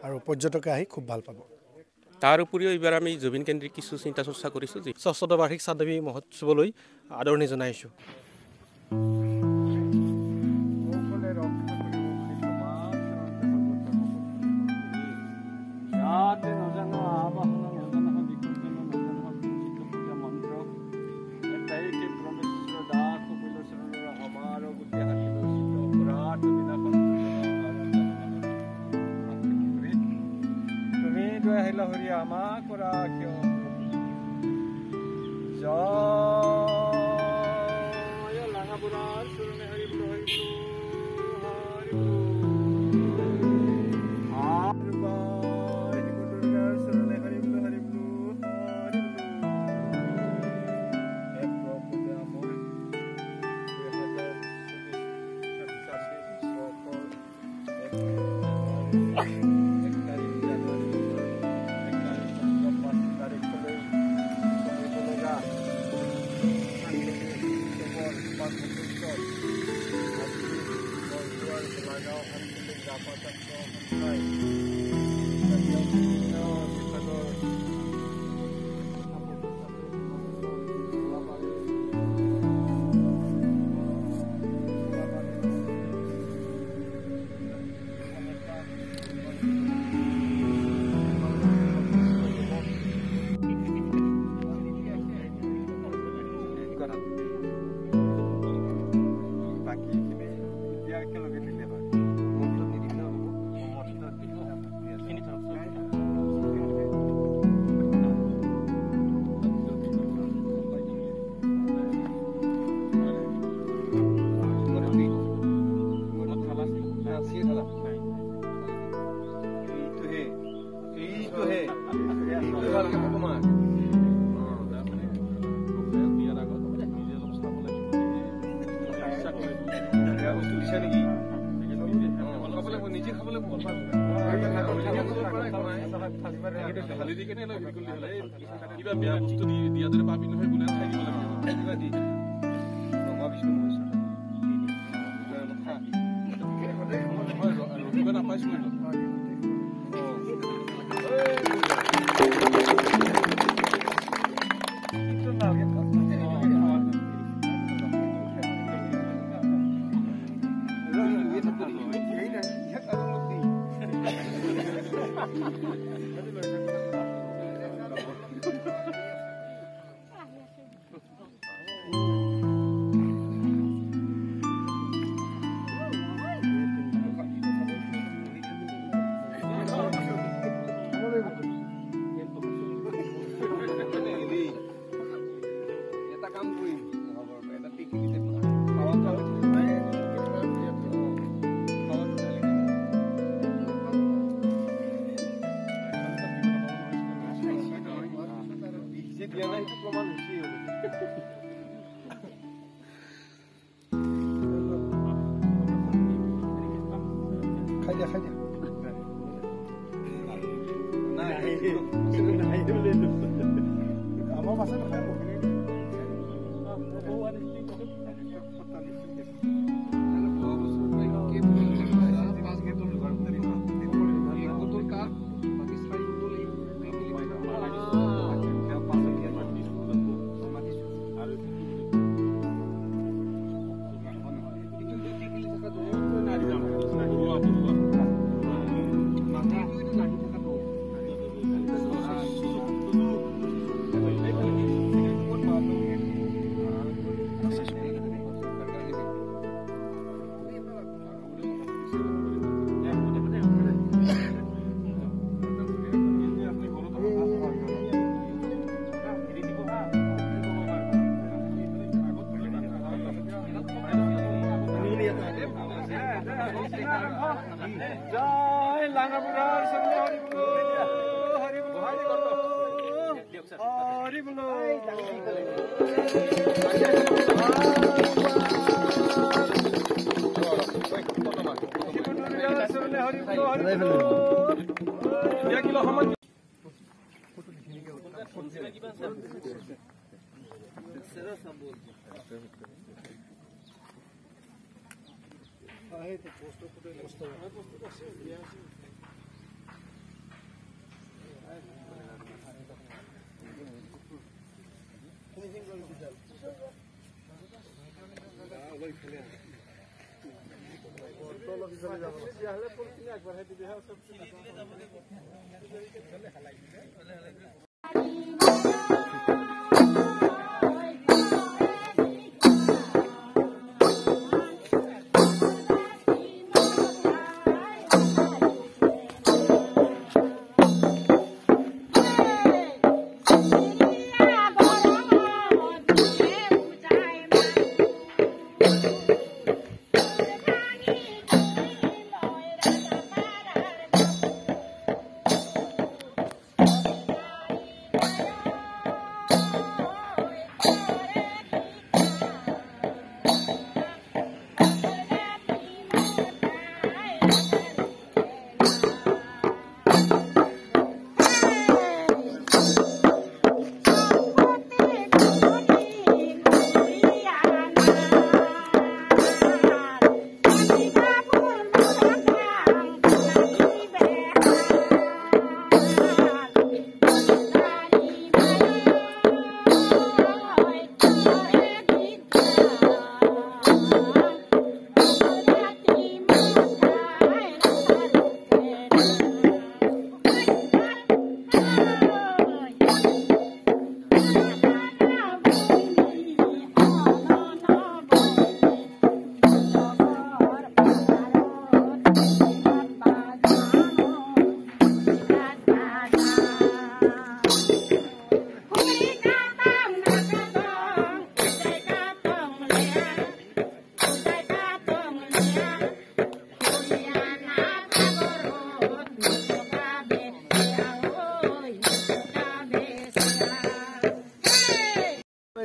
আৰু পৰ্যটকে আহি খুব ভাল পাব। তাৰ উপৰিও এইবাৰ আমি জুবিন কেন্দ্ৰিক কিছু চিন্তা চৰ্চা কৰিছোঁ যে ৬ষ্ঠ বাৰ্ষিক চাঁদবী মহোৎসৱলৈ আদৰণি জনাইছোঁ।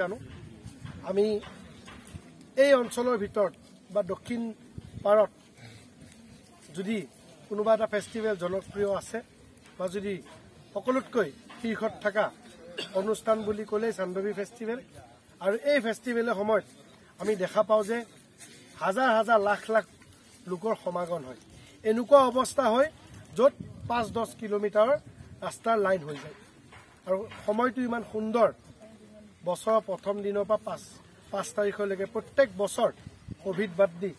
জানো আমি এই অঞ্চলৰ ভিতৰত বা দক্ষিণ পাৰত যদি কোনোবা এটা ফেষ্টিভেল জনপ্ৰিয় আছে বা যদি সকলোতকৈ শীৰ্ষত থকা অনুষ্ঠান বুলি ক'লে চান্দৱী ফেষ্টিভেল আৰু এই ফেষ্টিভেলৰ সময়ত আমি দেখা পাওঁ যে হাজাৰ হাজাৰ লাখ লাখ লোকৰ সমাগম হয় এনেকুৱা অৱস্থা হয় য'ত ৫-১০ কিলোমিটাৰৰ ৰাস্তাৰ লাইন হৈ যায় আৰু সময়টো ইমান সুন্দৰ বছৰৰ প্ৰথম দিনৰ পৰা ৫ তাৰিখলৈকে প্ৰত্যেক বছৰ কোভিড বাদ দি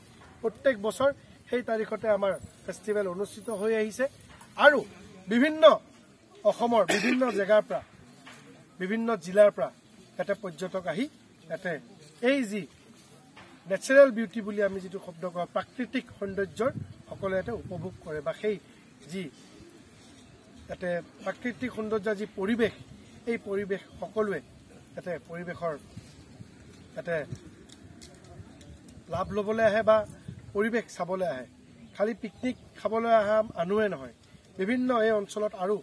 প্ৰত্যেক বছৰ সেই তাৰিখতে আমাৰ ফেষ্টিভেল অনুষ্ঠিত হৈ আহিছে আৰু বিভিন্ন অসমৰ বিভিন্ন জেগাৰ পৰা বিভিন্ন জিলাৰ পৰা এটা পৰ্যটক আহি এতে এই যি নেচাৰেল বিউটি বুলি আমি যিটো শব্দ কওঁ প্ৰাকৃতিক সৌন্দৰ্যৰ সকলোৱে এটা উপভোগ কৰে বা সেই যি এতে প্ৰাকৃতিক সৌন্দৰ্যৰ যি পৰিৱেশ এই পৰিৱেশ সকলোৱে এতে পৰিৱেশৰ এতে লাভ ল'বলৈ আহে বা পৰিৱেশ চাবলৈ আহে খালি পিকনিক খাবলৈ অহা মানুহে নহয় বিভিন্ন এই অঞ্চলত আৰু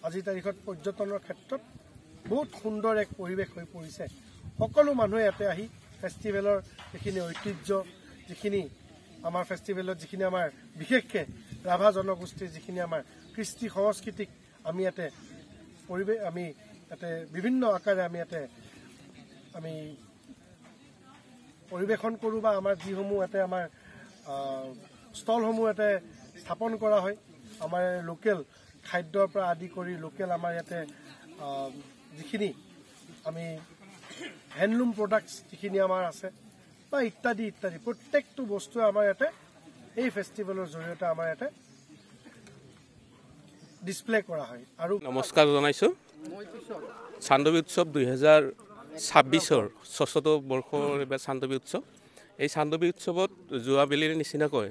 আজিৰ তাৰিখত পৰ্যটনৰ ক্ষেত্ৰত বহুত সুন্দৰ এক পৰিৱেশ হৈ পৰিছে সকলো মানুহে ইয়াতে আহি ফেষ্টিভেলৰ যিখিনি ঐতিহ্য যিখিনি আমাৰ ফেষ্টিভেলত যিখিনি আমাৰ বিশেষকৈ ৰাভা জনগোষ্ঠীৰ যিখিনি আমাৰ কৃষ্টি সংস্কৃতিক আমি ইয়াতে পৰিৱেশ আমি ইয়াতে বিভিন্ন আকাৰে আমি ইয়াতে আমি পৰিৱেশন কৰোঁ বা আমাৰ যিসমূহ ইয়াতে আমাৰ ষ্টলসমূহ ইয়াতে স্থাপন কৰা হয় আমাৰ লোকেল খাদ্যৰ পৰা আদি কৰি লোকেল আমাৰ ইয়াতে যিখিনি আমি হেণ্ডলুম প্ৰডাক্টছ যিখিনি আমাৰ আছে বা ইত্যাদি ইত্যাদি প্ৰত্যেকটো বস্তু আমাৰ ইয়াতে এই ফেষ্টিভেলৰ জৰিয়তে আমাৰ ইয়াতে ডিছপ্লে কৰা হয় আৰু নমস্কাৰ জনাইছোঁ চান্দৱী উৎসৱ 2026ৰ ৬ষ্ঠ বৰ্ষৰ এইবাৰ চান্দৱী উৎসৱ এই চান্দৱী উৎসৱত যোৱাবেলিৰ নিচিনাকৈ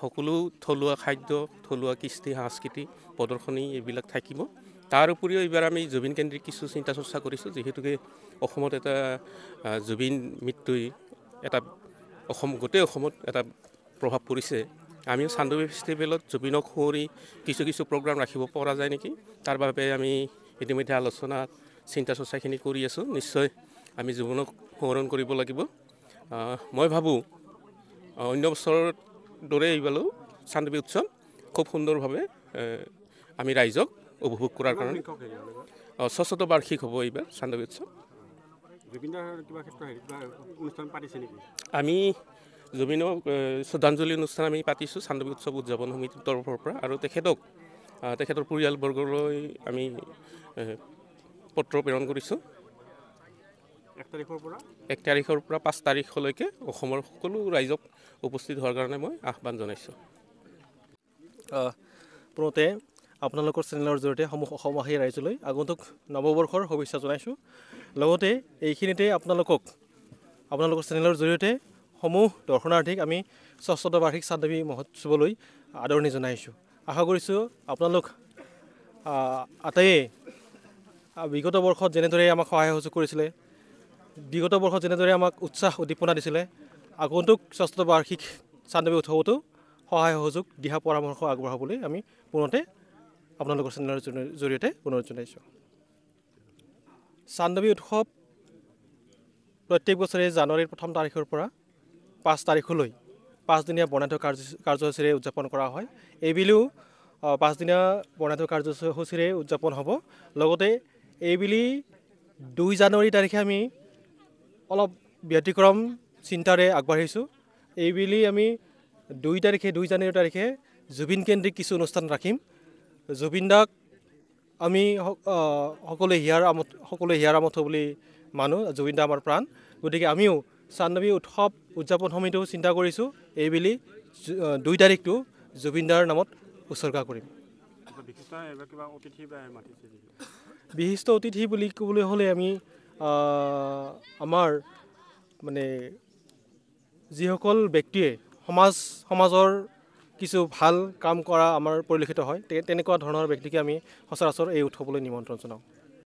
সকলো থলুৱা খাদ্য থলুৱা কৃষ্টি সংস্কৃতি প্ৰদৰ্শনী এইবিলাক থাকিব তাৰ উপৰিও এইবাৰ আমি জুবিন কেন্দ্ৰিক কিছু চিন্তা চৰ্চা কৰিছোঁ যিহেতুকে অসমত এটা জুবিন মৃত্যুই এটা গোটেই অসমত এটা প্ৰভাৱ পৰিছে আমিও চান্দৱী ফেষ্টিভেলত জুবিনক সুঁৱৰি কিছু প্ৰগ্ৰাম ৰাখিব পৰা যায় নেকি তাৰ বাবে আমি ইতিমধ্যে আলোচনা চিন্তা চৰ্চাখিনি কৰি আছোঁ নিশ্চয় আমি জুবিনক সোঁৱৰণ কৰিব লাগিব মই ভাবোঁ অন্য বছৰৰ দৰে এইবাৰো চান্দৱী উৎসৱ খুব সুন্দৰভাৱে আমি ৰাইজক উপভোগ কৰাৰ কাৰণে ৬ষ্ঠ বাৰ্ষিক হ'ব এইবাৰ চান্দৱী উৎসৱ আমি জুবিনক শ্ৰদ্ধাঞ্জলি অনুষ্ঠান আমি পাতিছোঁ চান্দৱী উৎসৱ উদযাপন সমিতিৰ তৰফৰ পৰা আৰু তেখেতৰ পৰিয়ালবৰ্গলৈ আমি পত্ৰ প্ৰেৰণ কৰিছোঁ 1 তাৰিখৰ পৰা 5 তাৰিখলৈকে অসমৰ সকলো ৰাইজক উপস্থিত হোৱাৰ কাৰণে মই আহ্বান জনাইছোঁ পুনতে আপোনালোকৰ চেনেলৰ জৰিয়তে সমূহ অসমবাসী ৰাইজলৈ আগন্তুক নৱবৰ্ষৰ শুভেচ্ছা জনাইছোঁ লগতে এইখিনিতে আপোনালোকৰ চেনেলৰ জৰিয়তে সমূহ দৰ্শনাৰ্থীক আমি ৬ষ্ঠ বাৰ্ষিক চান্দৱী মহোৎসৱলৈ আদৰণি জনাইছোঁ আশা কৰিছোঁ আপোনালোক আটাইয়ে বিগত বৰ্ষত যেনেদৰে আমাক সহায় সহযোগ কৰিছিলে বিগত বৰ্ষত যেনেদৰে আমাক উৎসাহ উদ্দীপনা দিছিলে আগন্তুক ৬ষ্ঠ বাৰ্ষিক চান্দৱী উৎসৱতো সহায় সহযোগ দিহা পৰামৰ্শ আগবঢ়াবলৈ আমি পুনতে আপোনালোকৰ চেনেলৰ জৰিয়তে অনুৰোধ জনাইছোঁ চান্দৱী উৎসৱ প্ৰত্যেক বছৰে জানুৱাৰীৰ 1ম তাৰিখৰ পৰা 5 তাৰিখলৈ 5 দিনীয়া বৰ্ণাঢ্য কাৰ্যসূচীৰে উদযাপন কৰা হয় এইবিলিও 5 দিনীয়া বৰ্ণাঢ্য কাৰ্যসূচীৰে উদযাপন হ'ব লগতে এইবিলি 2 জানুৱাৰী তাৰিখে আমি অলপ ব্যতিক্ৰম চিন্তাৰে আগবাঢ়িছোঁ এইবিলি আমি 2 জানুৱাৰী তাৰিখে জুবিন কেন্দ্ৰিক কিছু অনুষ্ঠান ৰাখিম জুবিন দাক আমি সকলোৱে হিয়াৰ আমঠ বুলি মানুহ জুবিন দা আমাৰ প্ৰাণ গতিকে আমিও চান্দৱী উৎসৱ উদযাপন সমিতিও চিন্তা কৰিছোঁ এইবেলি 2 তাৰিখটো জুবিন দাৰ নামত উৎসৰ্গা কৰিম বিশিষ্ট অতিথি বুলি ক'বলৈ হ'লে আমি আমাৰ মানে যিসকল ব্যক্তিয়ে সমাজৰ কিছু ভাল কাম কৰা আমাৰ পৰিলক্ষিত হয় তেনেকুৱা ধৰণৰ ব্যক্তিকে আমি সচৰাচৰ এই উৎসৱলৈ নিমন্ত্ৰণ জনাওঁ